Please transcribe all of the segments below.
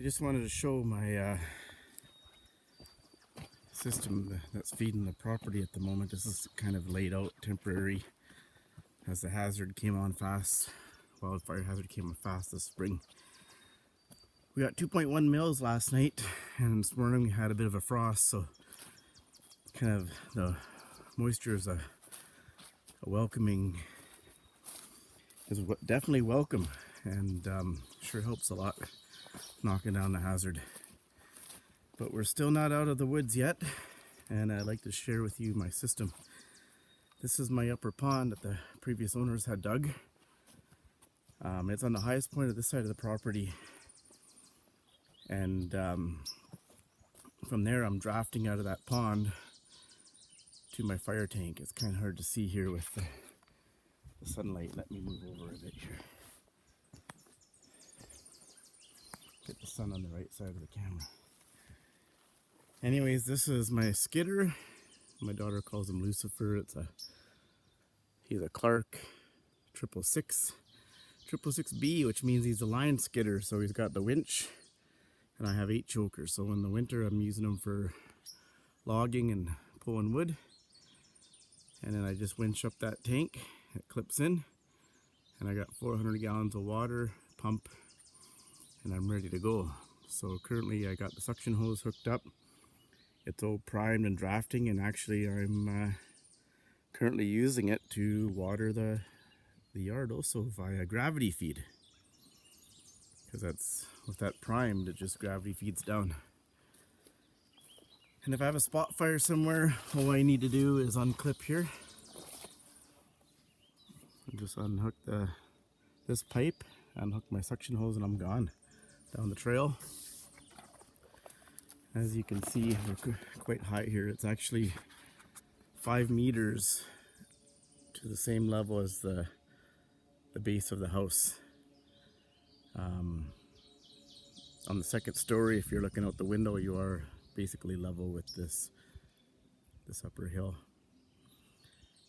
just wanted to show my system that's feeding the property at the moment. This is kind of laid out temporary as the hazard came on fast. Wildfire hazard came on fast this spring. We got 2.1 mils last night, and this morning we had a bit of a frost, so kind of the moisture is a welcoming, is definitely welcome, and sure helps a lot knocking down the hazard. But we're still not out of the woods yet, and I'd like to share with you my system. This is my upper pond that the previous owners had dug. It's on the highest point of this side of the property, and from there I'm drafting out of that pond to my fire tank. It's kind of hard to see here with the sunlight. Let me move over a bit here. Get the sun on the right side of the camera. Anyways, this is my skidder. My daughter calls him Lucifer. He's a Clark 666B, which means he's a line skidder. So he's got the winch, and I have 8 chokers. So in the winter, I'm using them for logging and pulling wood. And then I just winch up that tank. It clips in, and I got 400 gallons of water, pump, and I'm ready to go. So currently, I got the suction hose hooked up. It's all primed and drafting, and actually I'm currently using it to water the yard also via gravity feed, because that's with that primed, it just gravity feeds down. And if I have a spot fire somewhere, all I need to do is unclip here and just unhook this pipe, unhook my suction hose, and I'm gone down the trail. As you can see, we're quite high here. It's actually 5 meters to the same level as the base of the house. On the second story, if you're looking out the window, you are basically level with this upper hill.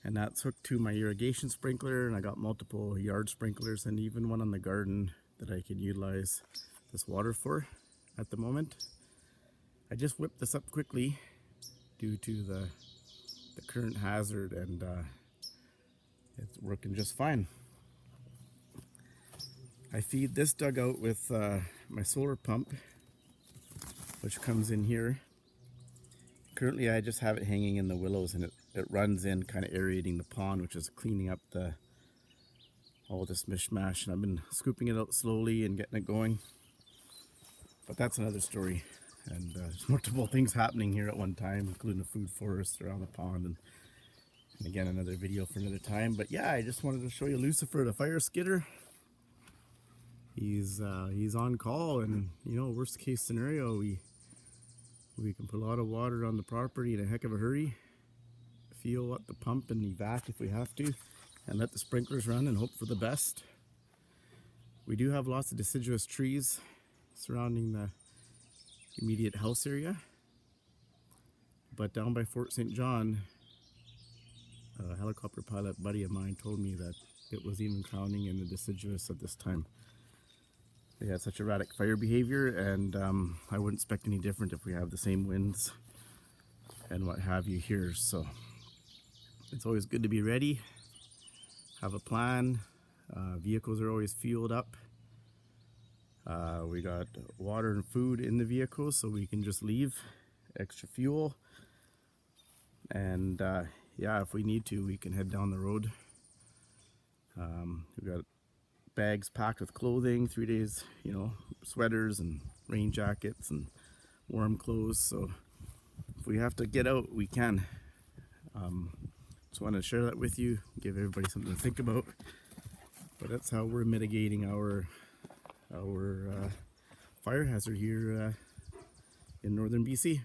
And that's hooked to my irrigation sprinkler, and I got multiple yard sprinklers and even one on the garden that I can utilize this water for at the moment. I just whipped this up quickly due to the current hazard, and it's working just fine. I feed this dugout with my solar pump, which comes in here. Currently I just have it hanging in the willows, and it runs in, kind of aerating the pond, which is cleaning up all this mishmash, and I've been scooping it out slowly and getting it going. But that's another story. And there's multiple things happening here at one time, including a food forest around the pond, and again, another video for another time. But yeah, I just wanted to show you Lucifer, the fire skidder. He's on call, and you know, worst case scenario, we can put a lot of water on the property in a heck of a hurry, fuel up the pump and evac if we have to, and let the sprinklers run and hope for the best. We do have lots of deciduous trees surrounding the immediate house area, but down by Fort St. John, a helicopter pilot buddy of mine told me that it was even drowning in the deciduous at this time. They had such erratic fire behavior, and I wouldn't expect any different if we have the same winds and what have you here. So it's always good to be ready, have a plan. Vehicles are always fueled up. We got water and food in the vehicle, so we can just leave, extra fuel, and yeah, if we need to, we can head down the road. We've got bags packed with clothing, 3 days, you know, sweaters and rain jackets and warm clothes, so if we have to get out, we can. Just want to share that with you, give everybody something to think about. But that's how we're mitigating our fire hazard here in northern BC.